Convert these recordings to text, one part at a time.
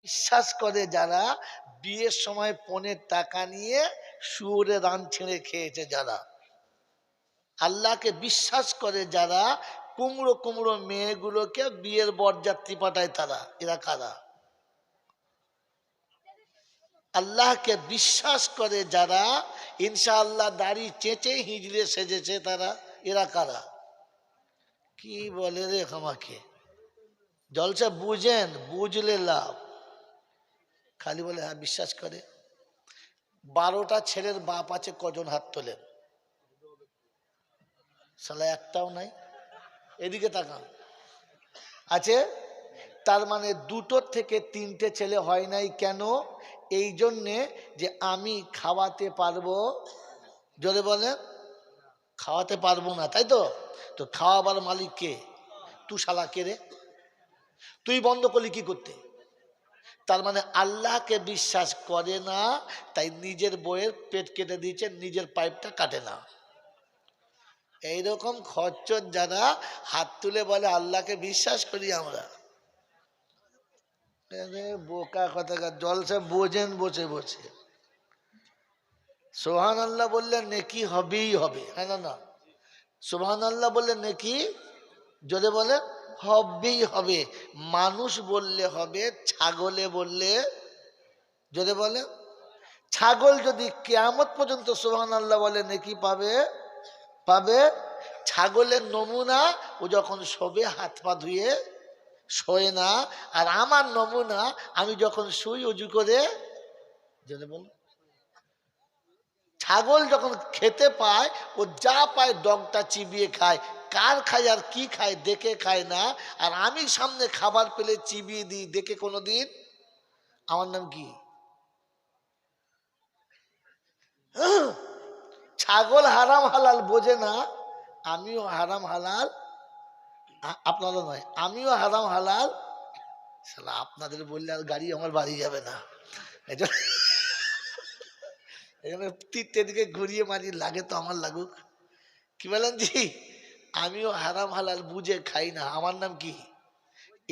বিশ্বাস করে যারা বিয়ের সময় পণের টাকা নিয়ে শুয়োরে রান ছেড়ে খেয়েছে যারা, আল্লাহকে বিশ্বাস করে যারা কুমড়ো কুমড়ো মেয়েগুলোকে বিয়ের বরযাত্রী পাঠায় তারা, এরা কারা? আল্লাহকে বিশ্বাস করে যারা ইনশাআল্লাহ দাড়ি চেঁচে হিজড়ে সেজেছে তারা, এরা কারা? কি বলে রে আমাকে? জলসা বুঝেন, বুঝলে লাভ। খালি বলে হ্যাঁ বিশ্বাস করে। 12টা ছেলের বাপ আছে, কজন হাত তোলেন? শালা একটাও নাই। এদিকে তাকান, আছে। তার মানে 2টো থেকে 3টে ছেলে হয় নাই কেন? এই জন্যে যে আমি খাওয়াতে পারবো, জোরে বলে খাওয়াতে পারবো না, তাই তো? তো খাওয়াবার মালিক কে? তুই শালা কে রে? তুই বন্ধ করলি কি করতে? তার মানে আল্লাহকে বিশ্বাস করে না, তাই নিজের বইয়ের পেট কেটে দিয়েছে, নিজের পাইপটা কাটে না। এইরকম খচ্চর যারা হাত তুলে বলে আল্লাহকে বিশ্বাস করি আমরা, বোকা কথাকার, জলসা বোঝেন বসে বসে। সুবহান আল্লাহ বললে নেকি হবেই হবে, হ্যাঁ না না? সুবহান আল্লাহ বললে নেকি যদি বলে হবেই হবে। মানুষ বললে হবে, ছাগলে বললে যদি বলে, ছাগল যদি কিয়ামত পর্যন্ত সুবহান আল্লাহ বলে নেকি পাবে, পাবে। ছাগলের নমুনা, ও যখন শোবে হাত পা ধুয়ে শোয় না। আর আমার নমুনা, আমি যখন শুই উজু করে, যদি বল ছাগল যখন খেতে পায়, ও যা পায় ডগটা চিবিয়ে খায়। কার খায় আর কি খায় দেখে খায় না। আর আমি সামনে খাবার পেলে চিবিয়ে দিই দেখে কোনোদিন। আমার নাম কি? ছাগল হারাম হালাল বোঝে না, আমিও হারাম হালাল, আপনারও নয়, আমিও হারাম হালাল। শালা আপনাদের বললে আর গাড়ি আমার বাড়ি যাবে না, এখানে তিনটে দিকে ঘুরিয়ে মারি, লাগে তো আমার লাগুক। কি বলেন জি? আমিও হারাম হালাল বুঝে খাই না, আমার নাম কি?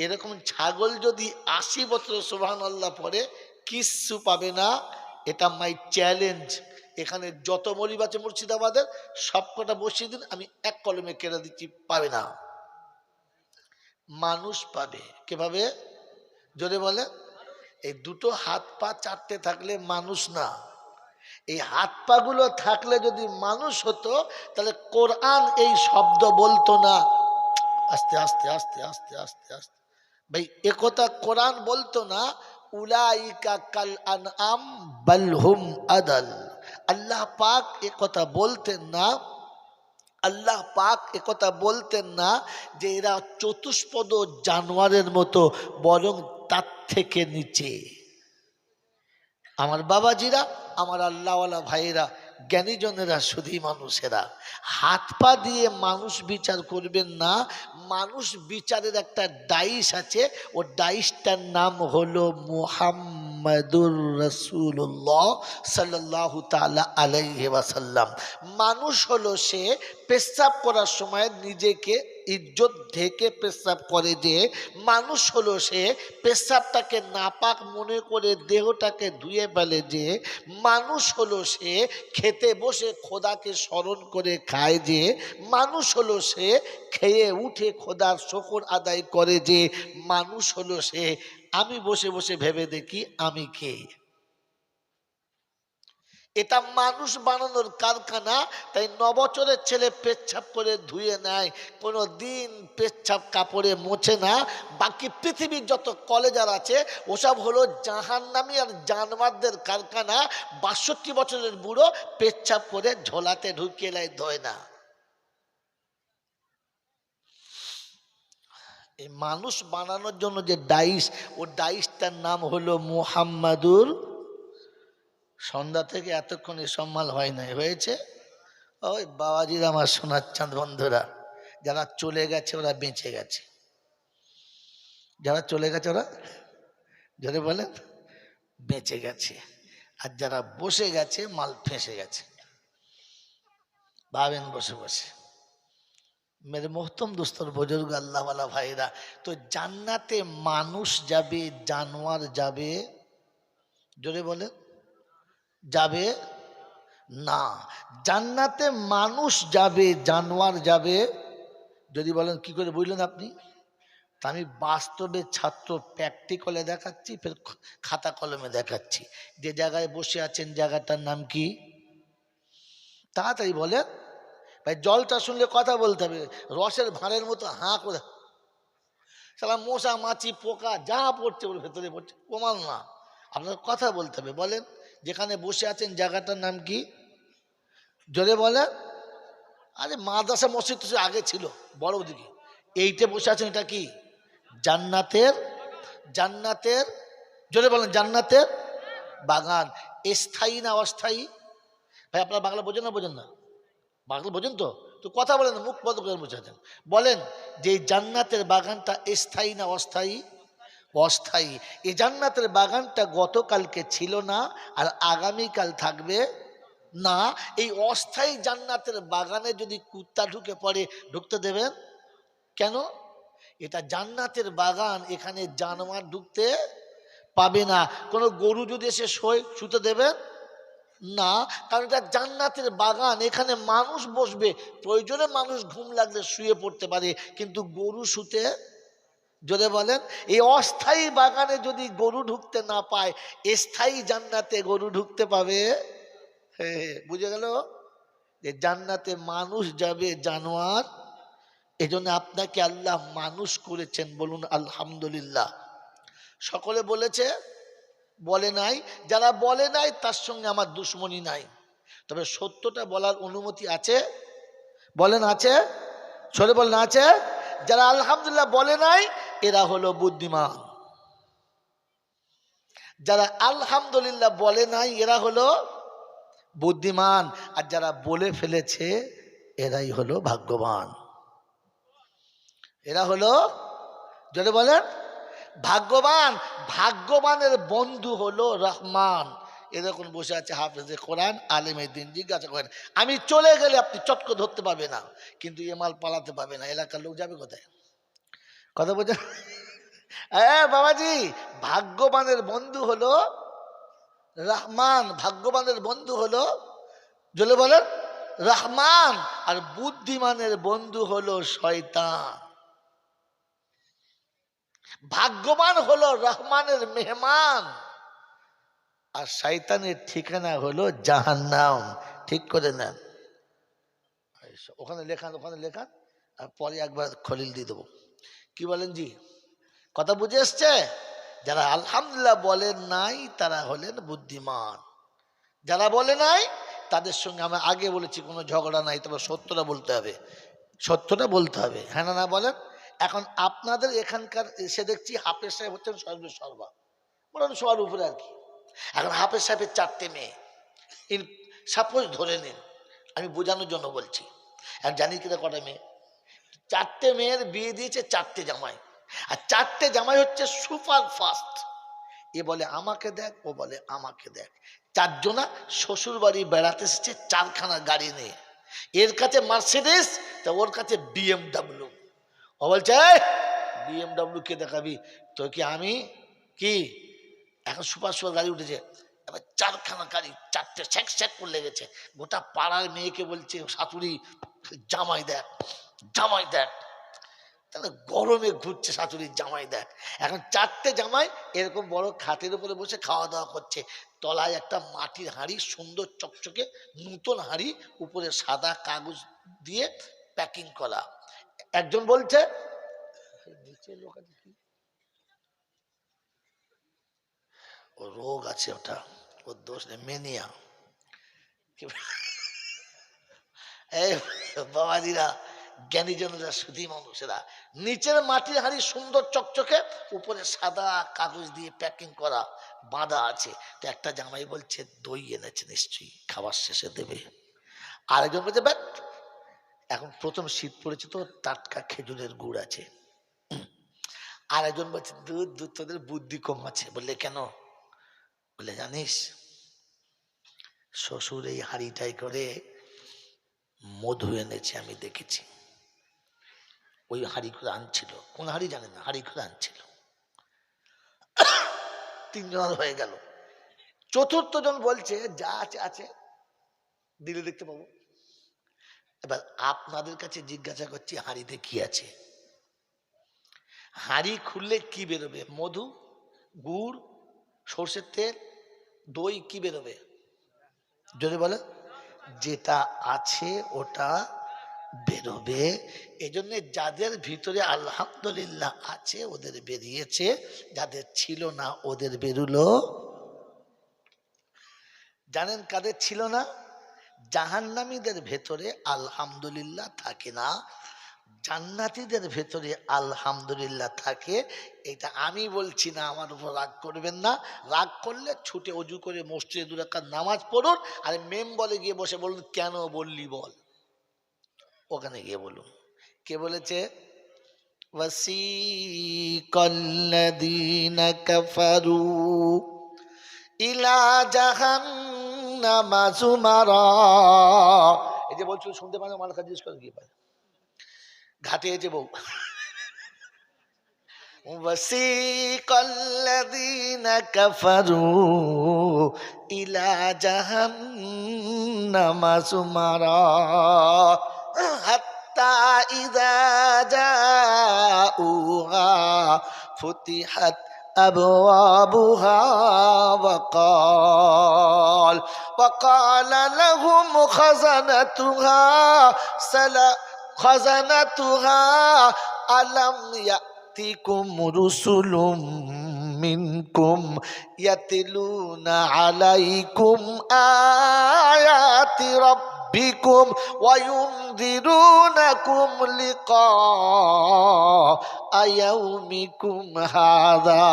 এরকম ছাগল যদি 80 বছর সুবহানাল্লাহ পরে কিচ্ছু পাবে না। এটা মাই চ্যালেঞ্জ। এখানে যত মরিব আছে মুর্শিদাবাদের সবকটা বসিয়ে দিন, আমি এক কলমে কেটে দিচ্ছি, পাবে না। মানুষ পাবে। কিভাবে? যদি বলে এই দুটো হাত পা চারটে থাকলে মানুষ না। এই হাত পা গুলো থাকলে যদি মানুষ হতো, তাহলে কোরআন এই শব্দ বলতো না। আস্তে আস্তে আস্তে আস্তে আস্তে আস্তে ভাই, একথা কোরআন বলতো না। উলাইকা কাল আনআম বাল হুম আদাল। আল্লাহ পাক একথা বলতেন না। আল্লাহ পাক একথা বলতেন না যে এরা চতুষ্পদ জানোয়ারের মতো, বরং তার থেকে নিচে। আমার বাবাজিরা, আমার আল্লাহওয়ালা ভাইয়েরা, জ্ঞানীজনেরা, শুধুই মানুষেরা, হাত পা দিয়ে মানুষ বিচার করবেন না। মানুষ বিচারের একটা ডাইস আছে, ও ডাইসটার নাম হলো মুহাম্মাদুর রাসূলুল্লাহ সাল্লাল্লাহু তাআলা আলাইহি ওয়াসাল্লাম। মানুষ হলো সে পেশাব করার সময় নিজেকে ইজ্জত ঢেকে পেশাব করে। যে মানুষ হলো সে পেশাবটাকে নাপাক মনে করে দেহটাকে ধুয়ে ফেলে। যে মানুষ হলো সে খেতে বসে খোদাকে স্মরণ করে খায়। যে মানুষ হলো সে খেয়ে উঠে খোদার শুকর আদায় করে। যে মানুষ হলো সে আমি বসে বসে ভেবে দেখি আমি কে। এটা মানুষ বানানোর কারখানা। তাই 9 বছরের ছেলে পেচ্ছাপ করে ধুয়ে নেয়, কোনো দিন পেচ্ছাপ কাপড়ে মোছে না। বাকি পৃথিবীর যত কলেজার আছে ওসব হলো জাহান্নামী আর জানোয়ারদের কারখানা। 62 বছরের বুড়ো পেচ্ছাপ করে ঝোলাতে ঢুকিয়ে নেয়, ধোয় না। এই মানুষ বানানোর জন্য যে ডাইস, ও ডাইসটার নাম হলো মুহাম্মাদুর। সন্ধ্যা থেকে এতক্ষণ এসব মাল হয় নাই, হয়েছে। ওই বাবাজির আমার সোনার চাঁদ বন্ধুরা, যারা চলে গেছে ওরা বেঁচে গেছে। যারা চলে গেছে ওরা যদি বলেন বেঁচে গেছে। আর যারা বসে গেছে মাল ফেঁসে গেছে। ভাবেন বসে বসে মেরে মোহতম দোস্তর বুজুর্গ আল্লাহওয়ালা ভাইরা, তো জান্নাতে মানুষ যাবে জানোয়ার যাবে? জোরে বলে যাবে না। জান্নাতে মানুষ যাবে জানোয়ার যাবে? যদি বলেন কি করে বুঝলেন আপনি? তা আমি বাস্তবে ছাত্র প্র্যাকটিক্যালে দেখাচ্ছি, ফের খাতা কলমে দেখাচ্ছি। যে জায়গায় বসে আছেন জায়গাটার নাম কি? তাড়াতাড়ি বলেন ভাই, জলটা শুনলে কথা বলতে হবে। রসের ভাঁড়ের মতো হাঁ করে সালা মশা মাছি পোকা যা পড়ছে ওর ভেতরে পড়ছে, প্রমাণ না। আপনার কথা বলতে হবে। বলেন যেখানে বসে আছেন জায়গাটার নাম কি? জোরে বলেন। আরে মাদ্রাসা মসজিদ তো আগে ছিল বড় দিকে, এইটা বসে আছেন এটা কি? জান্নাতের, জান্নাতের, জোরে বলেন জান্নাতের বাগান। স্থায়ী না অস্থায়ী? ভাই আপনারা বাংলা বোঝেন না? বোঝেন না? বাংলা বোঝেন তো? তো কথা বলেন, মুখ বন্ধ করে বসে আছেন। বলেন যে এই জান্নাতের বাগানটা স্থায়ী না অস্থায়ী? অস্থায়ী। এই জান্নাতের বাগানটা গতকালকে ছিল না আর আগামীকাল থাকবে না। এই অস্থায়ী জান্নাতের বাগানে যদি কুত্তা ঢুকে পড়ে, ঢুকতে দেবেন কেন? এটা জান্নাতের বাগান, এখানে জানোয়ার ঢুকতে পাবে না। কোনো গরু যদি এসে শুতে দেবেন না, কারণ এটা জান্নাতের বাগান, এখানে মানুষ বসবে, প্রয়োজনে মানুষ ঘুম লাগলে শুয়ে পড়তে পারে, কিন্তু গরু শুতে, যদি বলেন এই অস্থায়ী বাগানে যদি গরু ঢুকতে না পায়, স্থায়ী জান্নাতে গরু ঢুকতে পাবে? বুঝে গেল যে জান্নাতে মানুষ যাবে জানোয়ার। এজন্য আপনাকে আল্লাহ মানুষ করেছেন, বলুন আলহামদুলিল্লাহ। সকলে বলেছে? বলে নাই। যারা বলে নাই তার সঙ্গে আমার দুশ্মনী নাই, তবে সত্যটা বলার অনুমতি আছে। বলেন আছে? সরে বলেন আছে। যারা আলহামদুলিল্লাহ বলে নাই এরা হলো বুদ্ধিমান, যারা আলহামদুলিল্লাহ বলে নাই এরা হলো বুদ্ধিমান, আর যারা বলে ফেলেছে এরাই হলো ভাগ্যবান। এরা হলো, যদি বলেন ভাগ্যবান। ভাগ্যবানের বন্ধু হলো রহমান। এরকম বসে আছে হাফেজে কোরআন, আলেমে দ্বীন, জিজ্ঞাসা করেন আমি চলে গেলে আপনি চটক ধরতে পারবে না, কিন্তু এমাল পালাতে পারবে না, এলাকার লোক যাবে কোথায়? কথা বোঝা? হ্যাঁ বাবাজি, ভাগ্যবানের বন্ধু হলো রহমান, ভাগ্যবানের বন্ধু হলো, জলে বলেন রহমান, আর বুদ্ধিমানের বন্ধু হলো শয়তান। ভাগ্যবান হলো রহমানের মেহমান, আর শয়তানের ঠিকানা হলো জাহান্নাম। ঠিক করে নেন, ওখানে লেখান, ওখানে লেখান, আর পরে একবার খলিল দিয়ে দেবো। কি বলেন জি? কথা বুঝে এসছে? যারা আলহামদুলিল্লাহ বলেন নাই তারা হলেন বুদ্ধিমান। যারা বলে নাই তাদের সঙ্গে আমরা আগে বলেছি কোনো ঝগড়া নাই, তবে সত্যটা বলতে হবে, সত্যটা বলতে হবে। হ্যাঁ না না বলেন? এখন আপনাদের এখানকার এসে দেখছি হাফেজ সাহেব হচ্ছেন সর্বা, বলেন সবার উপরে আর কি। এখন হাফেজ সাহেবের 4টে মেয়ে, সাপোজ ধরে নিন, আমি বোঝানোর জন্য বলছি, আর জানি কিনা কটা মেয়ে, 4টে মেয়ের বিয়ে দিয়েছে 4টে জামাই, আর 4টে জামাই হচ্ছে সুপার ফাস্ট। এ বলে আমাকে দেখ, ও বলে আমাকে দেখ। 4জনা শ্বশুর বাড়ি বেড়াতে এসেছে 4খানা গাড়ি নিয়ে, এর কাছে মার্সিডিস, তা ওর কাছে BMW। ও বলছে BMW কে দেখাবি, তো কি আমি কি এখন সুপার সুপার গাড়ি উঠেছে, এবার 4খানা গাড়ি, 4টে স্যাক স্যাক করে লেগেছে। গোটা পাড়ার মেয়েকে বলছে শাশুড়ি জামাই দেখ, জামাই দেখ, তাহলে গরমে ঘুরছে শাশুড়ির জামাই দেখ। এখন 4টে জামাই এরকম বড় খাটের উপরে বসে খাওয়া দাওয়া করছে, তলায় একটা মাটির হাঁড়ি, সুন্দর চকচকে নূতন হাঁড়ি, উপরে সাদা কাগজ দিয়ে প্যাকিং করা। একজন বলছে নিচে লোক আছে কি, ও রোগ আছে, ওটা ওর দোষ নেই, মেনিয়া। এই বাবাজিরা, জ্ঞানীজনেরা, সুধী মানুষেরা, নিচের মাটির হাঁড়ি সুন্দর চকচকে, উপরে সাদা কাগজ দিয়ে প্যাকিং করা, বাঁধা আছে। তো একটা জামাই বলছে দই এনেছে নিশ্চয়ই, খাবার শেষে দেবে। আরেকজন বলছে ব্যাট, এখন প্রথম শীত পড়েছে তো টাটকা খেজুরের গুড় আছে। আরেকজন বলছে দুধ, দুধ তোদের বুদ্ধি কম আছে। বললে কেন? বলে জানিস শ্বশুর এই হাঁড়িটাই করে মধু এনেছে, আমি দেখেছি। ওই হাঁড়ি করে আনছিল, কোন হাঁড়ি জানে না, হাঁড়ি করে আনছিল। তিনজন হয়ে গেল। চতুর্থ জন বলছে যা আছে আছে, দিলে দেখতে পাবো। এবার আপনাদের কাছে জিজ্ঞাসা করছি হাঁড়িতে কি আছে। হাঁড়ি খুললে কি বেরোবে? মধু, গুড়, সর্ষের তেল, দই, কি বেরোবে? যদি বলে যেটা আছে ওটা বেরোবে। এজন্য যাদের ভিতরে আলহামদুলিল্লাহ আছে ওদের বেরিয়েছে, যাদের ছিল না ওদের বেরুলো। জানেন কাদের ছিল না? জাহান্নামীদের ভেতরে আলহামদুলিল্লাহ থাকে না, জান্নাতীদের ভেতরে আলহামদুলিল্লাহ থাকে। এটা আমি বলছি না, আমার উপর রাগ করবেন না। রাগ করলে ছুটে অজু করে মসজিদে 2 রাকাত নামাজ পড়ুন, আর মেম্বরে গিয়ে বসে বলুন কেন বললি বল, ওখানে গিয়ে বলুন। কে বলেছে? ওয়াসিকাল্লাযীনা কাফারু ইলা জাহান্নামা যুমারা। এই যে বলছিল শুনতে পারে, আমার কাছে জিজ্ঞেস করে গিয়ে পারে ঘাটে এসে বউ। ওয়াসিকাল্লাযীনা কাফারু ইলা জাহান্নামা যুমারা হাত্তা ইযা জাউহা ফুতিহাত أبوابها وقال لهم خزنتها ألم يأتكم رسل منكم يتلون عليكم آيات ربكم وينذرونكم لقاء يومكم هذا।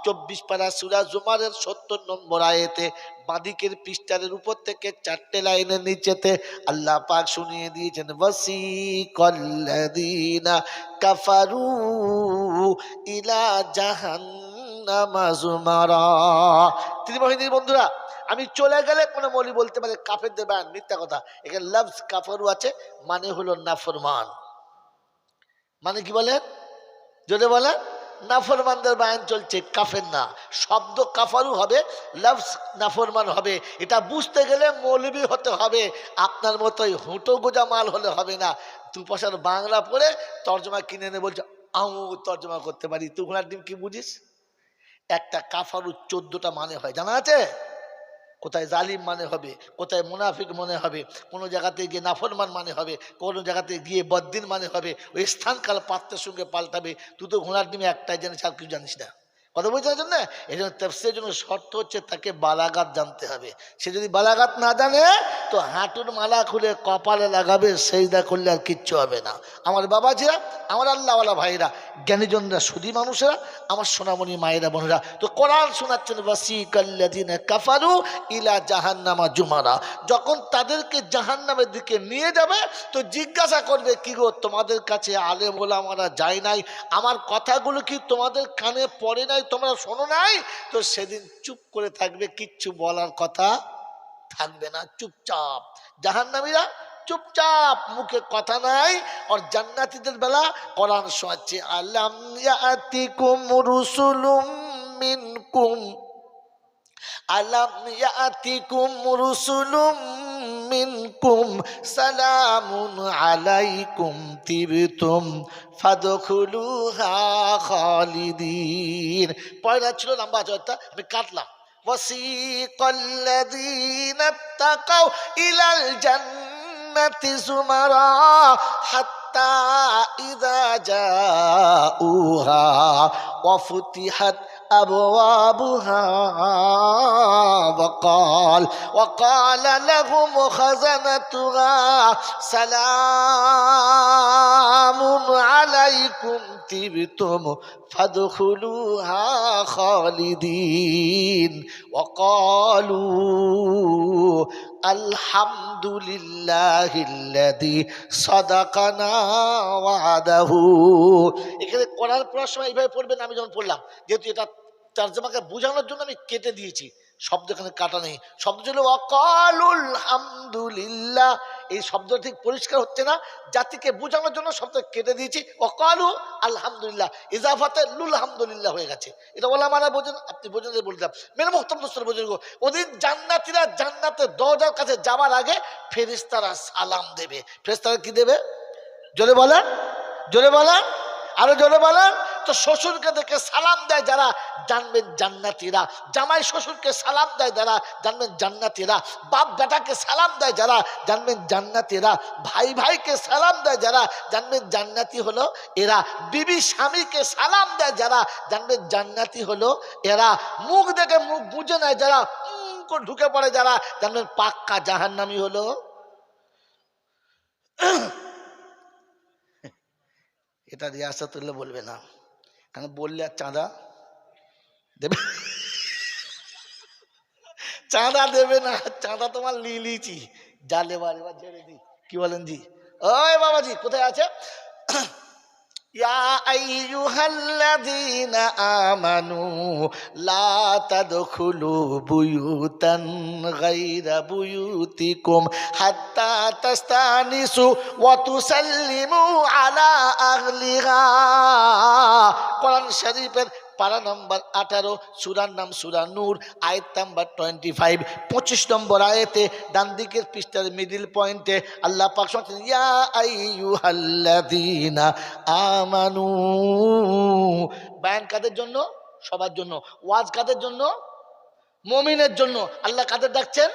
24 পারা সূরা জুমারের 70 নম্বর আয়াতে বাদিকের পৃষ্ঠার উপর থেকে 4টে লাইনের নিচেতে আল্লাহ পাক শুনিয়ে দিয়েছেন ওয়াসিকাল্লাযীনা কাফারু ইলা জাহান্নামা যুমারা। ত্রিবাহিনীর বন্ধুরা, আমি চলে গেলে কোনো মৌলী বলতে পারে কাফেরদের বায়ান মিথ্যা কথা। এখানে লফজ কাফারু আছে, মানে হলো নাফরমান। মানে কি বলেন? যদি বলেন নাফরমানদের বায়ান চলছে, কাফের না। শব্দ কাফারু হবে, লফজ নাফরমান হবে। এটা বুঝতে গেলে মৌলবি হতে হবে, আপনার মতোই হুঁটো গোজা মাল হলে হবে না। 2 পয়সার বাংলা পড়ে তর্জমা কিনে এনে বলছে আমি তর্জমা করতে পারি। তুই ঘোড়ার ডিম কি বুঝিস? একটা কাফারু 14টা মানে হয়, জানা আছে? কোথায় জালিম মানে হবে, কোথায় মুনাফিক মানে হবে, কোনো জায়গাতে গিয়ে নাফরমান মানে হবে, কোনো জায়গাতে গিয়ে বদ্দিন মানে হবে। ওই স্থান কাল পাত্রের সঙ্গে পাল্টাবে। তুই তো ঘোড়ার ডিমে একটাই জানিস, আর কিছু জানিস না। কথা বলছে জন্য এই জন্য তাফসীরের জন্য শর্ত হচ্ছে তাকে বালাগাত জানতে হবে। সে যদি বালাগাত না জানে তো হাঁটুর মালা খুলে কপালে লাগাবে, সেজদা করলে আর কিচ্ছু হবে না। আমার বাবাজিরা, আমার আল্লাহওয়ালা ভাইরা, জ্ঞানীজনরা, সুধী মানুষেরা, আমার সোনামণি মায়েরা বোনেরা, তো কোরআন শোনাচ্ছেন ওয়াসিকাল্লাযীনা কাফারু ইলা জাহান্নামা যুমারা। যখন তাদেরকে জাহান্নামের দিকে নিয়ে যাবে তো জিজ্ঞাসা করবে কি গো তোমাদের কাছে আলেম ওলামারা যায় নাই, আমার কথাগুলো কি তোমাদের কানে পড়ে নাই, তোমরা শোনো নাই? তো সেদিন চুপ করে থাকবে, কিচ্ছু বলার কথা থাকবে না, চুপচাপ। জাহান্নামীরা চুপচাপ, মুখে কথা নাই। আর জান্নাতীদের বেলা কোরআন শোনাচ্ছে আলাম ইয়াতিকুম রুসুলুম মিনকুম আলাম ইয়াতিকুম রুসুলুম মিনকুম সালামুন আলাইকুম তিবতুম ফাদখুলুহা খালিদিন। পয়লা ছিল লম্বা জয়টা, আমি কাটলাম। ওয়াসিকাল্লাযীনা তাকাউ ইলাল জান্নাতি যুমারা হাত্তা ইযা জাউহা ওয়া ফুতিহাত أبوابها وقال لهم خزنتها سلام عليكم طبتم فادخلوها خالدين وقالوا الحمد لله الذي صدقنا وعده। এখানে কোরআন পড়ার সময় এইভাবে পড়বেন, আমি যখন পড়লাম, যেহেতু এটা তরজমাকে বোঝানোর জন্য আমি কেটে দিয়েছি, শব্দ এখানে কাটা নেই। শব্দ ছিল ওয়াকালুল হামদুলিল্লাহ, এই শব্দ ঠিক পরিষ্কার হচ্ছে না, জাতিকে বোঝানোর জন্য শব্দ কেটে দিয়েছি। ওয়াকালু আলহামদুলিল্লাহ, ইজাফাতে লুল হামদুলিল্লাহ হয়ে গেছে। এটা বলে আমার বোঝেন, আপনি বোঝেন, বলতাম মেরে মুহতারাম দোস্তর বোঝেন। ওদিন জান্নাতীরা জান্নাতের দরজার কাছে যাওয়ার আগে ফেরেশতারা সালাম দেবে। ফেরেশতারা কি দেবে? জোরে বলেন, জোরে বলেন, আরো জোরে বলেন। তো শ্বশুরকে দেখে সালাম দেয় যারা, জানবেন জান্নাতীরা। জামাই শ্বশুরকে সালাম দেয় যারা, জানবেন জান্নাতীরা। বাপ বেটাকে সালাম দেয় যারা, জানবেন জান্নাতীরা। ভাই ভাইকে সালাম দেয় যারা, জানবেন জান্নাতি হলো এরা। বিবি স্বামীকে সালাম দেয় যারা, জানবেন জান্নাতি হলো এরা। মুখ দেখে মুখ বুঝে নেয় যারা, করে ঢুকে পড়ে যারা, জানবেন পাক্কা জাহান্নামী হলো। এটা রিয়াসত হলে বলবে না, কারণ বললে আর চাঁদা দেবে, চাঁদা দেবে না। চাঁদা তোমার লিলিছি যা লেবার, এবার ছেড়ে দি। কি বলেন জি? ওই বাবাজি কোথায় আছে? ইয়া আইয়ুহাল্লাযীনা আমানু লা তাদখুলু বুয়ুতান গায়রা বুয়ুতিকুম হাত্তা তাস্তানিসু ওয়া তুসাল্লিমু আলা আহলিহা। কোরআন শরীফের পারা নম্বর 18, সূরার নাম সূরা নূর, আয়াত নাম্বার 25। 25 নম্বর আয়াতে ডান দিকের পৃষ্ঠার মিডল পয়েন্টে আল্লাহ পাক বলেন, ইয়া আইয়ুহাল্লাযীনা আমানু। বায়ান কাদের জন্য? সবার জন্য। ওয়াজ কাদের জন্য? মুমিনের জন্য। আল্লাহ কাদের ডাকছেন?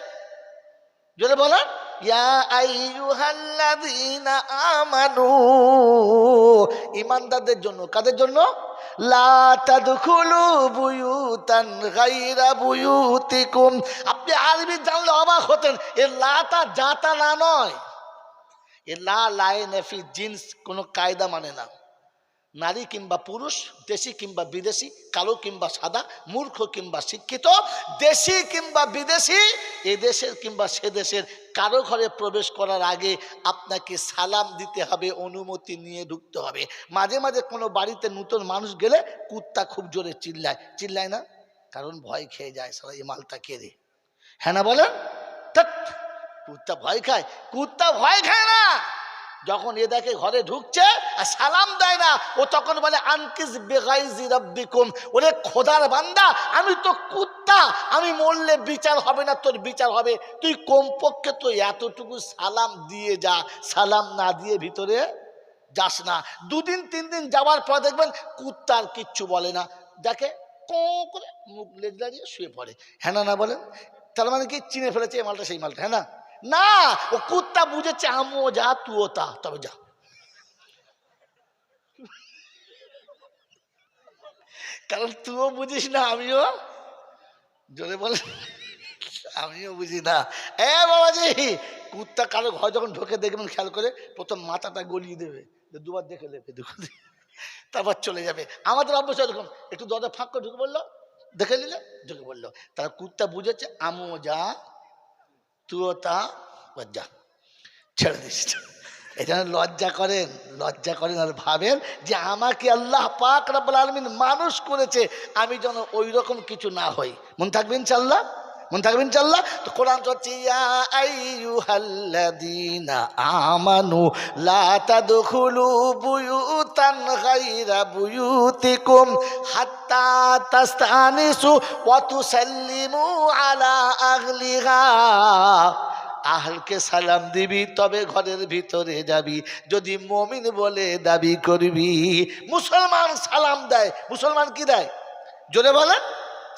জোরে বলেন, ইয়া আইয়ুহাল্লাযীনা আমানু, ঈমানদারদের জন্য। কাদের জন্য? লা তাদখুলু বুয়ুতান গায়রা বুয়ুতিকুম। আপনি আরবি জানলে অবাক হতেন, এ লাটা জাতা না নয়, এ লা লায়ে নফি জিন্স, কোনো কায়দা মানে না। নারী কিংবা পুরুষ, দেশি কিংবা বিদেশি, কালো কিংবা সাদা, মূর্খ কিংবা শিক্ষিত, দেশি কিংবা বিদেশি, এ দেশের কিংবা সে দেশের কারো ঘরে প্রবেশ করার আগে আপনাকে সালাম দিতে হবে, অনুমতি নিয়ে ঢুকতে হবে। মাঝে মাঝে কোনো বাড়িতে নতুন মানুষ গেলে কুত্তা খুব জোরে চিল্লায়, চিল্লায় না? কারণ ভয় খেয়ে যায়, সারা এই মালটা কে রে। হ্যাঁ না বলেন? কুত্তা ভয় খায়? কুত্তা ভয় খায় না। যখন এ দেখে ঘরে ঢুকছে আর সালাম দেয় না, ও তখন বলে আনকিস বিগাইজি রাব্বিকুম, ওরে খোদার বান্দা, আমি তো কুত্তা, আমি মরলে বিচার হবে না, তোর বিচার হবে। তুই কমপক্ষে তো এতটুকু সালাম দিয়ে যা, সালাম না দিয়ে ভিতরে যাস না। 2 দিন 3 দিন যাওয়ার পর দেখবেন কুত্তা আর কিচ্ছু বলে না, দেখে কো করে মুখ লেজ দাঁড়িয়ে শুয়ে পড়ে। হ্যাঁ না বলেন? তার মানে কি চিনে ফেলেছে এই মালটা সেই মালটা? হ্যাঁ না? না, ও কুত্তা বুঝেছে আমিও যা তুইও তা, তবে যা। কারণ তুইও বুঝিস না, আমিও, জোরে বলে, আমিও বুঝি না। এ বাবাজি, কুত্তা কারো ঘর যখন ঢোকে দেখবেন খেয়াল করে, প্রথম মাথাটা গলিয়ে দেবে, 2বার দেখে নেবে, তারপর চলে যাবে। আমাদের অভ্যাস এরকম, একটু দরজা ফাঁক করে ঢুকে বললো, দেখে নিলে ঢুকে বললো। তারা কুত্তা বুঝেছে আমিও যা তুইও তা, যা, ছেড়ে দিস। এটা লজ্জা করেন, লজ্জা করেন আর ভাবেন যে আমাকে আল্লাহ পাক রব্বুল আলামিন মানুষ করেছে, আমি যেন ওই রকম কিছু না হই। মন থাকবে ইনশাআল্লাহ, মন থাকবে ইনশাআল্লাহ। তো কোরআন হচ্ছে ইয়া আইয়ুহাল্লাযীনা আমানু লা তাদখুলু বুয়ুতান গায়রা বুয়ুতিকুম হাত্তা তাস্তানিসু ওয়া তুসাল্লিমু আলা আহলিহা। আহলকে সালাম দিবি তবে ঘরের ভিতরে যাবি, যদি মুমিন বলে দাবি করবি। মুসলমান সালাম দেয়, মুসলমান কি দেয়? জোরে বলেন,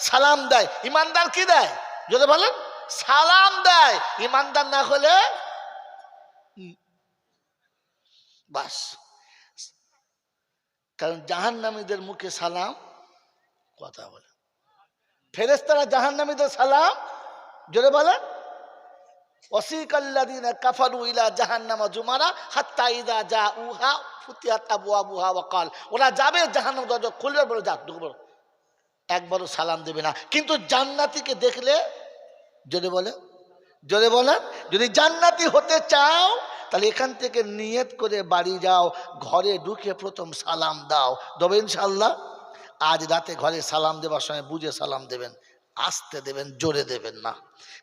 সালাম দেয়। ইমানদার কি দেয়? জোরে বলেন, সালাম দেয়। ইমানদার না হলে বাস। কারণ জাহান্নামীদের মুখে সালাম কথা বলে, ফেরেশতারা জাহান্নামীদের সালাম, জোরে বলেন, ওয়াসিকাল্লাযীনা কাফারু ইলা জাহান্নামা যুমারা হাত্তা ইযা জাউহা ফুতিহাত আবওয়াবুহা ওয়া ক্বাল, ওরা যাবে জাহান্নাম দরজা খুলবে, বলে যা ঢুকবো, একবারও সালাম দেবে না। কিন্তু জান্নাতীকে দেখলে, জোরে বলে, জোরে বলেন, যদি জান্নাতি হতে চাও তাহলে এখান থেকে নিয়ত করে বাড়ি যাও, ঘরে ঢুকে প্রথম সালাম দাও, দেবে ইনশাআল্লাহ। আজ রাতে ঘরে সালাম দেবার সময় বুঝে সালাম দেবেন, আসতে দেবেন, জোরে দেবেন না।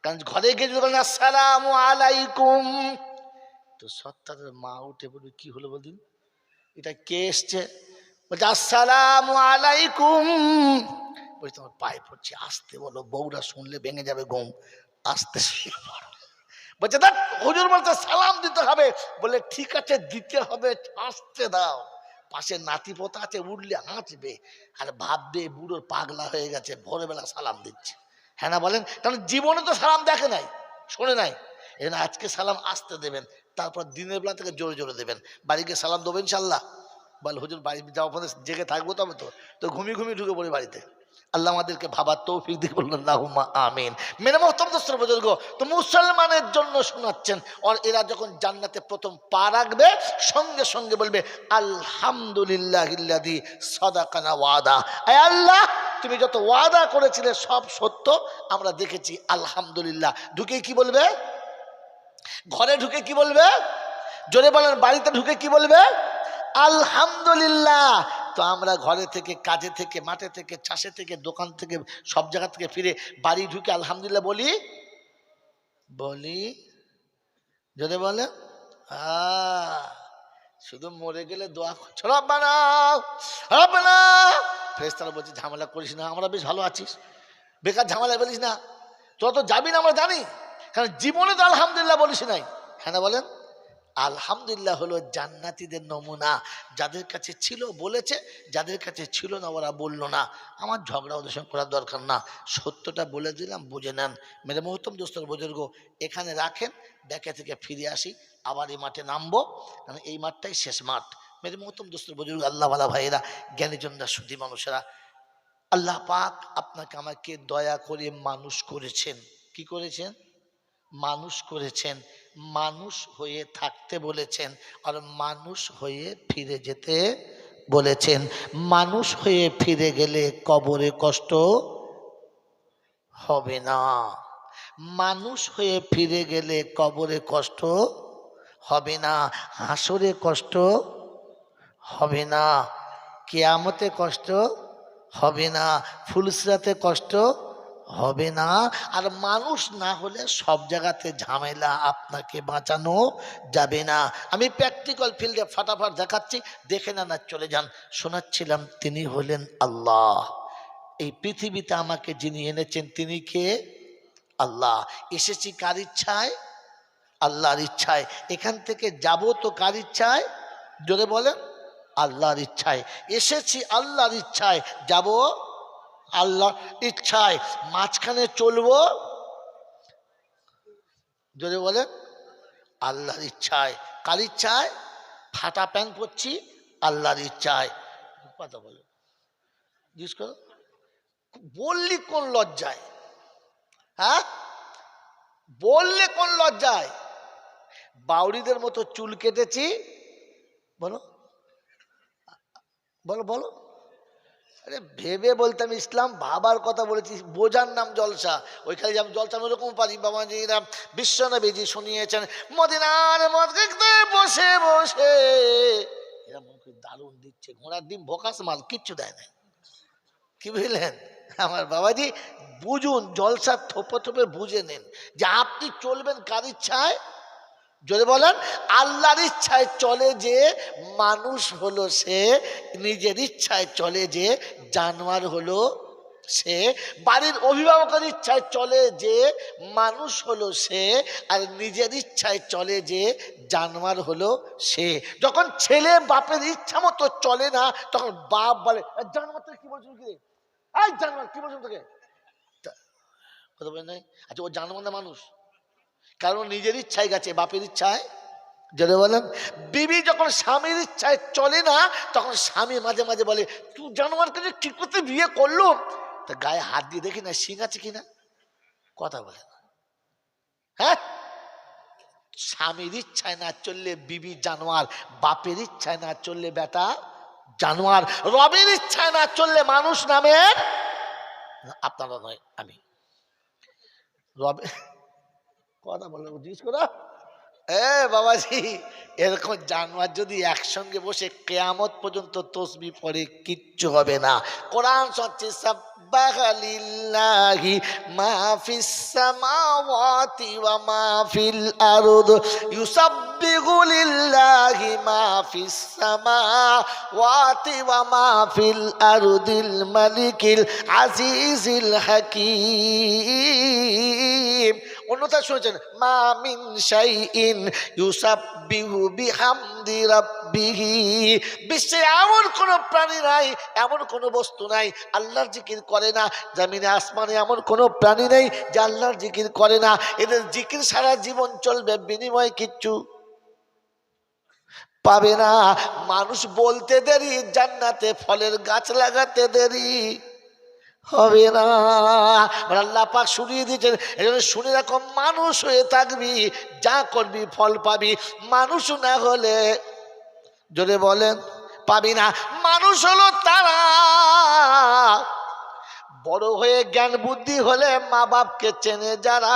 কারণ ঘরে গিয়ে যদি বলেন আসসালামু আলাইকুম, তো সত্তারের মা উঠে বলবে কি হলো বলদিন, এটা কে এসছে? বলছে আসসালামু আলাইকুম। বলছি তোমার পায়ে পড়ছি, আসতে বলো, বউরা শুনলে ভেঙে যাবে ঘুম, আসতে। বলছে দেখ হুজুর বলছে সালাম দিতে হবে। বলে ঠিক আছে দিতে হবে, আসতে দাও। পাশে নাতি পোতা আছে, উঠলে হাঁচবে আর ভাববে বুড়োর পাগলা হয়ে গেছে, ভোরবেলা সালাম দিচ্ছে। হ্যাঁ না বলেন? কারণ জীবনে তো সালাম দেখে নাই, শোনে নাই। এখানে আজকে সালাম আসতে দেবেন, তারপর দিনের বেলা থেকে জোরে জোরে দেবেন। বাড়িকে সালাম দেবেন ইনশাল্লাহ। বল হুজুর বাড়ি যাওয়ার পরে জেগে থাকবো, তবে তো ঘুমিয়ে ঘুমিয়ে ঢুকে পড়ি বাড়িতে। আল্লাহ আমাদেরকে ভাবার তৌফিক দিয়ে বললেন আল্লাহুম্মা আমিন। মেরে মোহতরম দোস্ত বুজুর্গ, তো মুসলমানের জন্য শোনাচ্ছেন, আর এরা যখন জান্নাতে প্রথম পা রাখবে সঙ্গে সঙ্গে বলবে আলহামদুলিল্লাহিল্লাযী সাদাকানা ওয়াদা। আয় আল্লাহ, তুমি যত ওয়াদা করেছিলে সব সত্য আমরা দেখেছি, আলহামদুলিল্লাহ। ঢুকে কি বলবে? ঘরে ঢুকে কি বলবে? জোরে বলেন, বাড়িতে ঢুকে কি বলবে? আলহামদুলিল্লাহ। তো আমরা ঘরে থেকে, কাজে থেকে, মাঠে থেকে, চাষে থেকে, দোকান থেকে, সব জায়গা থেকে ফিরে বাড়ি ঢুকে আলহামদুলিল্লাহ বলি? বলি? যদি বলে শুধু মরে গেলে দোয়া করছো রব্বানা রব্বানা, ফেরেশতারা বলছে ঝামেলা করিস না, আমরা বেশ ভালো আছিস, বেকার ঝামেলা বলিস না, তোরা তো যাবি না আমরা জানি, কারণ জীবনে তো আলহামদুলিল্লাহ বলিস নাই। হ্যাঁ না বলেন? আলহামদুলিল্লাহ হলো জান্নাতীদের নমুনা। যাদের কাছে ছিল বলেছে, যাদের কাছে ছিল না ওরা বললো না। আমার ঝগড়া ওদের সঙ্গে করার দরকার না, সত্যটা বলে দিলাম, বুঝে নেন। মেরে মোহতরম দোস্তর বুজুর্গ, এখানে রাখেন, ব্যাকে থেকে ফিরে আসি, আবার এই মাঠে নামবো, কারণ এই মাঠটাই শেষ মাঠ। মেরে মোহতরম দোস্তর বুজুর্গ, আল্লাহওয়ালা ভাইয়েরা, জ্ঞানীজনরা, শুদ্ধি মানুষেরা, আল্লাহ পাক আপনাকে আমাকে দয়া করে মানুষ করেছেন। কি করেছেন? মানুষ করেছেন। মানুষ হয়ে থাকতে বলেছেন, আর মানুষ হয়ে ফিরে যেতে বলেছেন। মানুষ হয়ে ফিরে গেলে কবরে কষ্ট হবে না। মানুষ হয়ে ফিরে গেলে কবরে কষ্ট হবে না, হাসরে কষ্ট হবে না, কিয়ামতে কষ্ট হবে না, ফুলসিরাতে কষ্ট হবে না। আর মানুষ না হলে সব জায়গাতে ঝামেলা, আপনাকে বাঁচানো যাবে না। আমি প্র্যাকটিক্যাল ফিল্ডে ফাটাফাট দেখাচ্ছি, দেখে না চলে যান। শোনাচ্ছিলাম, তিনি হলেন আল্লাহ। এই পৃথিবীতে আমাকে যিনি এনেছেন তিনি কে? আল্লাহ। এসেছি কার ইচ্ছায়? আল্লাহর ইচ্ছায়। এখান থেকে যাব তো কার ইচ্ছায়? জোরে বলেন, আল্লাহর ইচ্ছায়। এসেছি আল্লাহর ইচ্ছায়, যাব আল্লাহর ইচ্ছায়। মাঝখানে চলবো, জোরে বলেন, আল্লাহর ইচ্ছায়। কার ইচ্ছায়? ফাটা প্যান্ট পরছি, আল্লাহর ইচ্ছায়। কথা বলো, জিজ্ঞেস করো, বললি কোন লজ্জায়? হ্যাঁ, বললে কোন লজ্জায়? বাউরিদের মতো চুল কেটেছি, বলো বলো বলো। আরে ভেবে বলতাম ইসলাম, ভাবার কথা বলেছি, বোঝার নাম জলসা। ওইখানে যেমন জলসা ওরকম পারি। বাবাজিরা বিশ্বনবীজি শুনিয়েছেন, মদিনার মসজিদে বসে বসে এরা মনে করি দারুণ দিচ্ছে, ঘোড়ার ডিম ভোকাস মাল, কিচ্ছু দেয় না। কি বুঝলেন আমার বাবাজি? বুঝুন, জলসা থোপে থোপে বুঝে নেন যে আপনি চলবেন কার ইচ্ছায়? যদি বলেন আল্লাহর ইচ্ছায় চলে যে মানুষ হলো সে, নিজের ইচ্ছায় চলে যে জানোয়ার হলো সে, বাড়ির অভিভাবকের ইচ্ছায় চলে যে মানুষ হলো সে, আর নিজের ইচ্ছায় চলে যে জানোয়ার হলো সে। যখন ছেলে বাপের ইচ্ছা মতো চলে না, তখন বাপ বলে জানোয়ার কি বলছো, কি এই জানোয়ার কি বলছো তোকে, কথা বলে নাই। আচ্ছা ও জানোয়ার না মানুষ? কারণ নিজের ইচ্ছায় গেছে, বাপের ইচ্ছায়। যদি বলেন বিবি যখন স্বামীর ইচ্ছায় চলে না, তখন স্বামী মাঝে মাঝে বলে তুই জানোয়ারকে যে ঠিক করতে বিয়ে করলো, তা গায়ে হাত দিয়ে দেখি না শিং আছে কিনা, কথা বলে না। হ্যাঁ, স্বামীর ইচ্ছায় না চললে বিবি জানোয়ার, বাপের ইচ্ছায় না চললে বেটা জানোয়ার, রবের ইচ্ছায় না চললে মানুষ নামের, আপনারা নয় আমি, রবে কথা বলে জিজ্ঞেস করা বাবাজি, এরকম জানোয়ার যদি একসঙ্গে বসে কিয়ামত পর্যন্ত তসবি পড়ে কিচ্ছু হবে না। কোরআন হচ্ছে সাব্বাহা লিল্লাহি মা ফিস সামাওয়াতি ওয়া মা ফিল আরদ, ইউসাব্বিহু লিল্লাহি মা ফিস সামাওয়াতি ওয়া মা ফিল আরদিল মালিকিল আজিজিল হাকীম। অন্যথা শুনেছেন মা মিন শাইইন ইউসাব্বিহু বিহামদি রাব্বিহি, বিশ্বে এমন কোনো প্রাণী নাই, এমন কোনো বস্তু নাই আল্লাহর জিকির করে না। জমিনে আসমানে এমন কোনো প্রাণী নেই যে আল্লাহর জিকির করে না। এদের জিকির সারা জীবন চলবে, বিনিময় কিচ্ছু পাবে না। মানুষ বলতে দেরি, জান্নাতে ফলের গাছ লাগাতে দেরি হবে না। আল্লাহ পাক শুনিয়ে দিয়েছেন, এজন্য শুনে রাখো, মানুষ হয়ে থাকবি, যা করবি ফল পাবি। মানুষ না হলে, জোরে বলেন, পাবি না। মানুষ হলো তারা বড় হয়ে জ্ঞান বুদ্ধি হলে মা বাপকে চেনে যারা,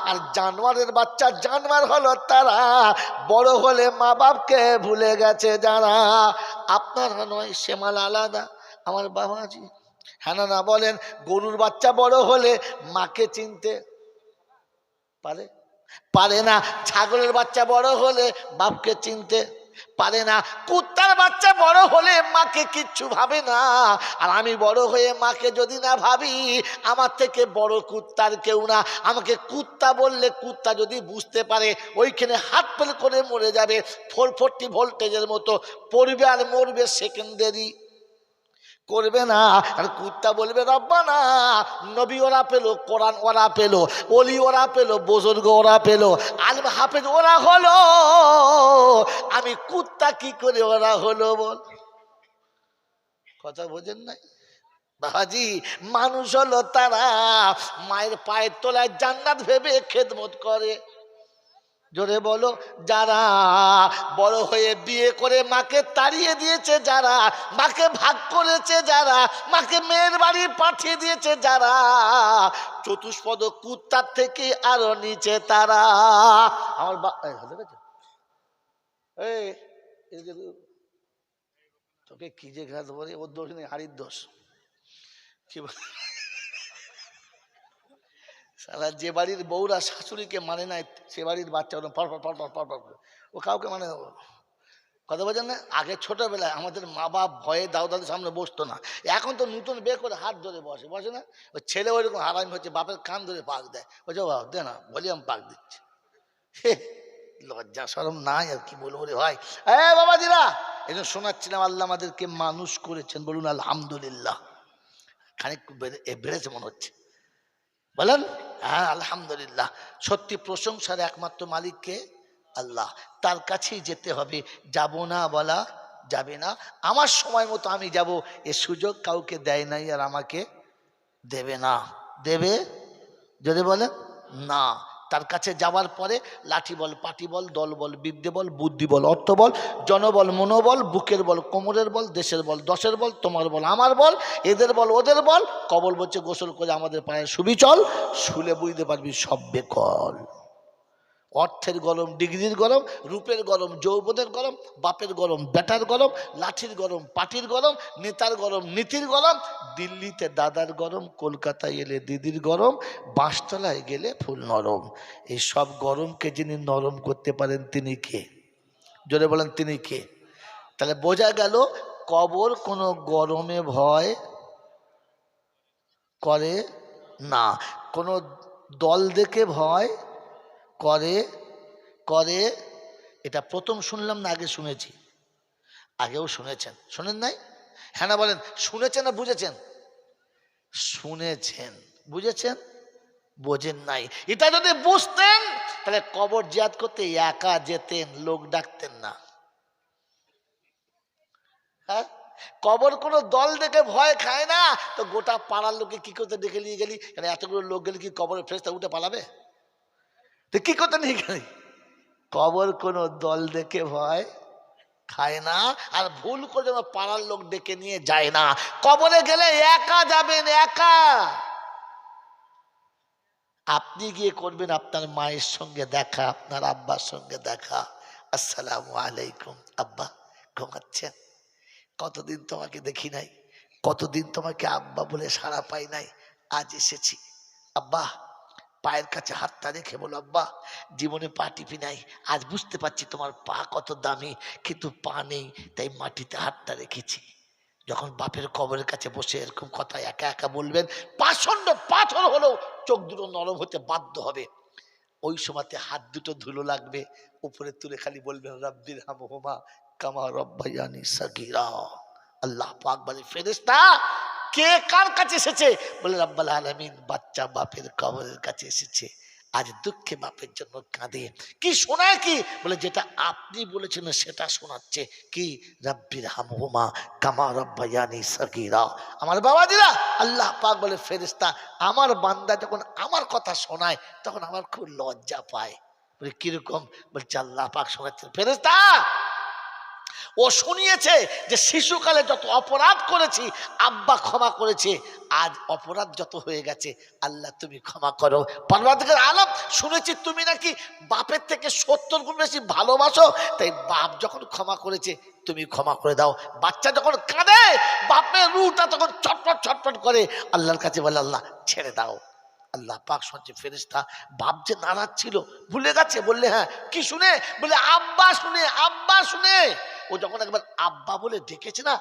আর জানোয়ারের বাচ্চা জানোয়ার হলো তারা বড় হলে মা বাপকে ভুলে গেছে যারা। আপনারা নয়, শ্যামাল আলাদা, আমার বাবাজি, হ্যাঁ না বলেন। গরুর বাচ্চা বড় হলে মাকে চিনতে পারে না। ছাগলের বাচ্চা বড় হলে বাপকে চিনতে পারে না। কুত্তার বাচ্চা বড় হলে মাকে কিচ্ছু ভাবে না। আর আমি বড় হয়ে মাকে যদি না ভাবি, আমার থেকে বড় কুত্তার কেউ না। আমাকে কুত্তা বললে কুত্তা যদি বুঝতে পারে, ওইখানে হাত ফেল করে মরে যাবে, 440 ভোল্টেজের মতো পড়বে আর মরবে, সেকেন্ডারি করবে না। আর কুত্তা বলবে রব্বানা, নবী ওরা পেলো, কোরআন ওরা পেলো, ওলি ওরা পেলো, বুজুর্গ ওরা পেলো, আলিম হাফেজ ওরা হলো, আমি কুত্তা কি করে ওরা হলো বল? কথা বোঝেন নাই বাবাজি? মানুষ হলো তারা মায়ের পায়ের তলায় জান্নাত ভেবে খেদমত করে, জোরে বলো, যারা বড় হয়ে বিয়ে করে মাকে তাড়িয়ে দিয়েছে, যারা মাকে ভাগ করেছে, যারা মাকে মেয়ের বাড়ি পাঠিয়ে দিয়েছে, যারা চতুষ্পদ কুত্তার থেকে আরো নিচে তারা। আমার তোকে কি যে ঘাস বলে, ওর দোষ নেই, হাড়ির দোষ। কি সারা যে বাড়ির বউরা শাশুড়িকে মানে নাই, সে বাড়ির বাচ্চা ওরকম ফর ফর ফর ফর ফর, ও কাউকে মানে না। কথা বোঝেন না? আগে ছোটবেলায় আমাদের মা বাপ ভয়ে দাও দাদের সামনে বসতো না। এখন তো নতুন বিয়ে করে হাত ধরে বসে না। ওই ছেলে ওইরকম হারামি হচ্ছে, বাপের কান ধরে পাক দেয়, বলছে বাবা দে না, ভলিউম পাক দিচ্ছে। লজ্জা শরম নাই, আর কি বলবো রে ভাই। বাবাজিরা, এই জন্য শোনাচ্ছিলাম, আল্লাহ আমাদেরকে মানুষ করেছেন, বলুন আলহামদুলিল্লাহ। খানিক বেড়েছে মনে হচ্ছে, বলেন হ্যাঁ আলহামদুলিল্লাহ। সত্যি প্রশংসার একমাত্র মালিককে আল্লাহ, তার কাছেই যেতে হবে, যাব না বলা যাবে না। আমার সময় মতো আমি যাব, এ সুযোগ কাউকে দেয় নাই, আর আমাকে দেবে না। দেবে যদি বলেন না। তার কাছে যাওয়ার পরে লাঠি বল, পাটি বল, দল বল, বিদ্যে বল, বুদ্ধি বল, অর্থ বল, জনবল, মনোবল, বুকের বল, কোমরের বল, দেশের বল, দশের বল, তোমার বল, আমার বল, এদের বল, ওদের বল, কবল বলছে গোসল করে আমাদের পায়ে শুবি চল, শুলে বুঝতে পারবি সব বেকল। অর্থের গরম, ডিগ্রির গরম, রূপের গরম, যৌবনের গরম, বাপের গরম, বেটার গরম, লাঠির গরম, পাটির গরম, নেতার গরম, নীতির গরম, দিল্লিতে দাদার গরম, কলকাতায় এলে দিদির গরম, বাঁশতলায় গেলে ফুল নরম। এই সব গরমকে যিনি নরম করতে পারেন তিনি কে? জোরে বলেন তিনি কে? তাহলে বোঝা গেল কবর কোনো গরমে ভয় করে না, কোনো দল দেখে ভয় করে। এটা প্রথম শুনলাম না, আগে শুনেছি? আগেও শুনেছেন, শোনেন নাই? হ্যাঁ না বলেন, শুনেছেন না বুঝেছেন? শুনেছেন, বুঝেছেন? বোঝেন নাই। এটা যদি বুঝতেন তাহলে কবর জিয়ারত করতে একা যেতেন, লোক ডাকতেন না। হ্যাঁ, কবর কোনো দল দেখে ভয় খায় না, তো গোটা পাড়ার লোকে কি করতে ডেকে নিয়ে গেলি? এতগুলো লোক গেলে কি কবরের ফেরেশতা উঠে পালাবে? তো কি করতে নিয়ে গেলি? কবর কোনো দল দেখে ভয় খায় না, আর ভুল করে যেন পাড়ার লোক ডেকে নিয়ে যায় না। কবরে গেলে একা যাবেন, একা। আপনি গিয়ে করবেন আপনার মায়ের সঙ্গে দেখা, আপনার আব্বার সঙ্গে দেখা। আসসালামু আলাইকুম আব্বা, ঘুমাচ্ছেন? কতদিন তোমাকে দেখি নাই, কতদিন তোমাকে আব্বা বলে সাড়া পাই নাই, আজ এসেছি। আব্বা পায়ের কাছে হাতটা রেখে বলো, আব্বা জীবনে পা টিপি নাই, আজ বুঝতে পারছি তোমার পা কত দামি, কিন্তু পা নেই তাই মাটিতে হাতটা রেখেছি। যখন বাপের কবরের কাছে বসে এরকম কথা একা একা বলবেন, পাষণ্ড পাথর হলেও চোখ দুটো নরম হতে বাধ্য হবে। ওই সময়তে হাত দুটো ধুলো লাগবে, উপরে তুলে খালি বলবেন রব্বির হামহুমা কামা রব্বায়ানি সাগীরা। আল্লাহ পাক বলে, ফেরেশতা কে কার কাছে এসেছে? বলে রব্বুল আলামিন, বাচ্চা বাপের কবরের কাছে এসেছে, আজ দুঃখে বাপের জন্য কাঁদে। কি শোনায়? কি বলে? যেটা আপনি বলেছেন সেটা শোনাচ্ছে। কি? রব্বির হামহুমা কামা রব্বায়ানি সাগীরা। আমার বাবাজিরা, আল্লাহ পাক বলে, ফেরেশতা আমার বান্দা যখন আমার কথা শোনায় তখন আমার খুব লজ্জা পায়। বলে কিরকম? বলছে আল্লাহ পাক শোনাচ্ছেন, ফেরেশতা ও শুনিয়েছে যে শিশুকালে যত অপরাধ করেছি আব্বা ক্ষমা করেছে, আজ অপরাধ যত হয়ে গেছে আল্লাহ তুমি ক্ষমা করো। পরওয়ারদিগার আলম, শুনেছি তুমি নাকি বাপের থেকে 70 গুণ বেশি ভালোবাসো, তাই বাপ যখন ক্ষমা করেছে তুমি ক্ষমা করে দাও। বাচ্চা যখন কাঁদে বাপের রুটা তখন ছটফট ছটফট করে, আল্লাহর কাছে বলে আল্লাহ ছেড়ে দাও। আল্লাহ পাক শুনছে, ফেরেশতা বাপ যে নারাজ ছিল ভুলে গেছে? বললে হ্যাঁ। কি শুনে? বলে আব্বা শুনে, আব্বা শুনে। ও যখন একবার আব্বা বলে ডেকেছে না,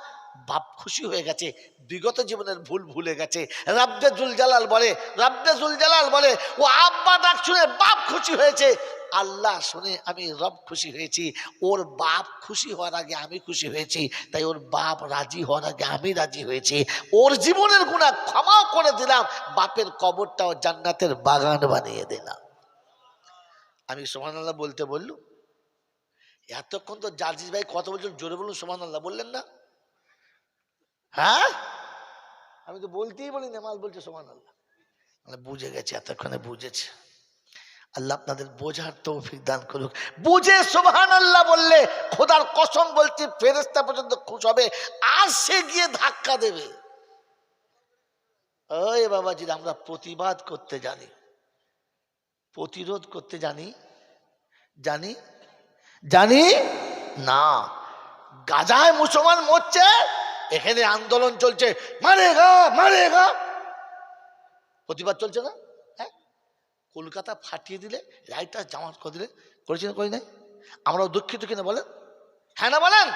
বাপ খুশি হয়ে গেছে, বিগত জীবনের ভুল ভুলে গেছে। রাব্বে জুল জালাল বলে, রাব্বে জুল জালাল বলে, ও আব্বা ডাক শুনে বাপ খুশি হয়েছে। আল্লাহ শুনে আমি রব খুশি হয়েছি। ওর বাপ খুশি হওয়ার আগে আমি খুশি হয়েছি, তাই ওর বাপ রাজি হওয়ার আগে আমি রাজি হয়েছি। ওর জীবনের গুনাহ ক্ষমাও করে দিলাম, বাপের কবরটাও জান্নাতের বাগান বানিয়ে দিলাম। আমি সুবহানাল্লাহ বলতে বললুম, এতক্ষণ তো জার্জিস ভাই কত বলছেন, জোরে বলুন সুবহানাল্লাহ, বললেন না? হ্যাঁ, আমি তো বলতেই বলি না, মাল বলছে সুবহানাল্লাহ। মানে বুঝে গেছে, এতক্ষণে বুঝেছে। আল্লাহ আপনাদের বোঝার তৌফিক দান করুক। বুঝে সুবহানাল্লাহ বললে খোদার কসম বলছি ফেরেশতা পর্যন্ত খুশ হবে, আর সে গিয়ে ধাক্কা দেবে। ওই বাবাজি, আমরা প্রতিবাদ করতে জানি, প্রতিরোধ করতে জানি? জানি? জানি না। গাজায় মুসলমান মরছে, এখানে আন্দোলন চলছে, মারেগা মারেগা, প্রতিবাদ চলছে না? হ্যাঁ, কলকাতা ফাটিয়ে দিলে, রাইটার জামাত করে দিলে, করেছি না করি নাই? আমরাও দুঃখিত কিনা বলেন? হ্যাঁ না বলেন?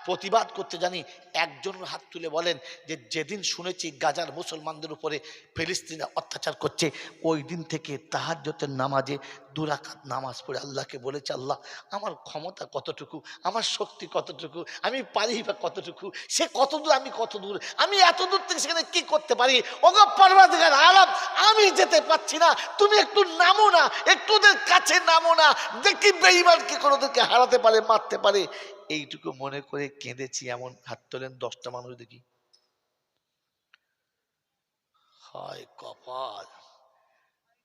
প্রতিবাদ করতে জানি। একজন হাত তুলে বলেন যে যেদিন শুনেছি গাজার মুসলমানদের উপরে ফিলিস্তিনে অত্যাচার করছে, ওই দিন থেকে তাহাজ্জুদের নামাজে 2 রাকাত নামাজ পড়ে আল্লাহকে বলেছে, আল্লাহ আমার ক্ষমতা কতটুকু, আমার শক্তি কতটুকু, আমি পারি বা কতটুকু, সে কত দূর আমি কত দূর, আমি এত দূর থেকে সেখানে কি করতে পারি। ওগো পরওয়ারদিগার আলম, আমি যেতে পারছি না, তুমি একটু নামো না, একটু ওদের কাছে নামো না, দেখি বেঈমান কি করে ওদেরকে হারাতে পারে, মারতে পারে। এইটুকু মনে করে কেঁদেছি। এমন হাত তোলেন 10টা মানুষ দেখি। হয় কপাল।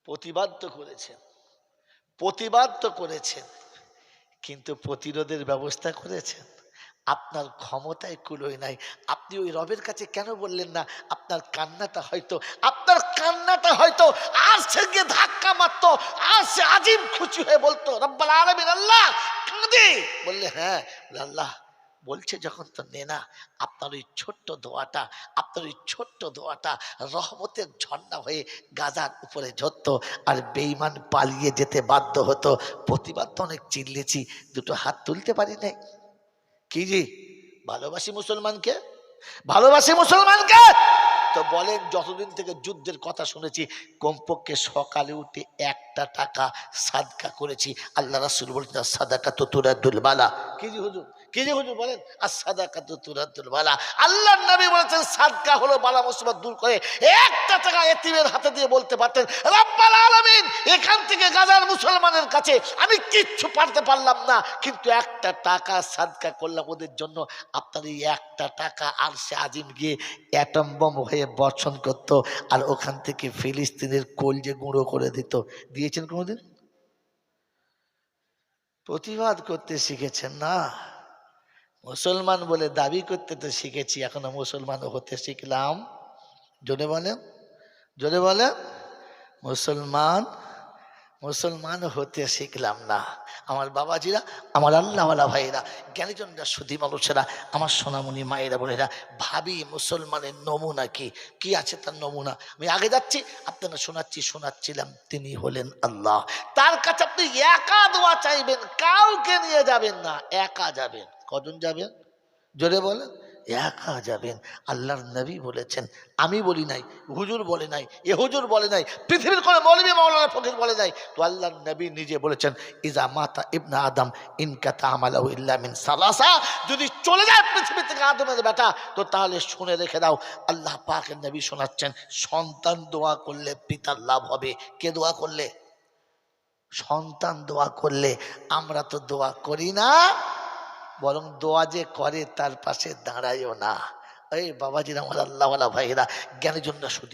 প্রতিবাদ তো করেছেন, প্রতিবাদ তো করেছেন, কিন্তু প্রতিরোধের ব্যবস্থা করেছেন? আপনার ক্ষমতায় কুলোয় নাই। আপনি ওই রবের কাছে কেন বললেন না? আপনার কান্নাটা হয়তো, আপনার কান্নাটা হয়তো আর সে গিয়ে ধাক্কা মারতো, আর সে আজিম খুশি হয়ে বলতো রব্বুল আলামিন আল্লাহ কাঁদে। বললে হ্যাঁ, আল্লাহ বলছে যখন তো নে না। আপনার ওই ছোট্ট দোয়াটা, আপনার ওই ছোট্ট দোয়াটা রহমতের ঝর্ণা হয়ে গাজার উপরে ঝরতো, আর বেঈমান পালিয়ে যেতে বাধ্য হতো। প্রতিবাদ তো অনেক চিল্লেছি, 2টো হাত তুলতে পারি নাই। কি জি, ভালোবাসি মুসলমানকে, ভালোবাসি মুসলমানকে। তো বলেন, যতদিন থেকে যুদ্ধের কথা শুনেছি কমপক্ষে সকালে উঠে 1টা টাকা সাদকা করেছি। আল্লাহ রাসূল বলছেন সাদাকা তো তুরাদুল বালা। কি জি হুজুর, কি জি হুজুর বলেন? আর সাদাকা তো তুরাদুল বালা। আল্লাহর নবী বলেছেন সাদকা হলো বালা মুসিবত দূর করে। 1টা টাকা এতিমের হাতে দিয়ে বলতে পারতেন রব্বুল আলামিন এখান থেকে গাজার মুসলমানের কাছে আমি কিচ্ছু পারতে পারলাম না, কিন্তু 1টা টাকা সাদকা করলাম ওদের জন্য। আপনার এই 1টা টাকা আর সে আজিম গিয়ে অ্যাটম বোম হয়ে বর্ষণ করতো, আর ওখান থেকে ফিলিস্তিনের কলজে গুঁড়ো করে দিত। দিয়েছেন কোনোদিন? প্রতিবাদ করতে শিখেছেন না? মুসলমান বলে দাবি করতে তো শিখেছি, এখনো মুসলমান হতে শিখলাম। জোরে বলেন, জোরে বলেন। মুসলমান মুসলমান হতে শিখলাম না। আমার বাবাজিরা, আমার আল্লাহওয়ালা ভাইয়েরা, জ্ঞানীজনরা, সুধী মানুষেরা, আমার সোনামণি মায়েরা বোনেরা, ভাবি মুসলমানের নমুনা কি, কি আছে তার নমুনা। আমি আগে যাচ্ছি, আপনারা শোনাচ্ছিলাম, তিনি হলেন আল্লাহ। তার কাছে আপনি একা দোয়া চাইবেন, কাউকে নিয়ে যাবেন না, একা যাবেন। কজন যাবেন জোরে বলেন? একা যাবেন। আল্লাহর নবী বলেছেন, আমি বলি নাই, হুজুর বলে নাই, এ হুজুর বলে নাই, পৃথিবীর কোনো মৌলবী মাওলানা ফকির বলে নাই, তো আল্লাহর নবী নিজে বলেছেন, ইজা মাতা ইবনে আদম ইনকাতা আমালহু ইল্লা মিন সালাসা। যদি চলে যায় পৃথিবী থেকে আদমের বেটা, তো তাহলে শুনে রেখে দাও, আল্লাহ পাকের নবী শোনাচ্ছেন, সন্তান দোয়া করলে পিতার লাভ হবে। কে দোয়া করলে? সন্তান দোয়া করলে। আমরা তো দোয়া করি না, বরং দোয়া যে করে তার পাশে দাঁড়ায়ও না। এই বাবাজিরা, আমার আল্লাহওয়ালা ভাইয়েরা, জ্ঞানের জন্য শুধু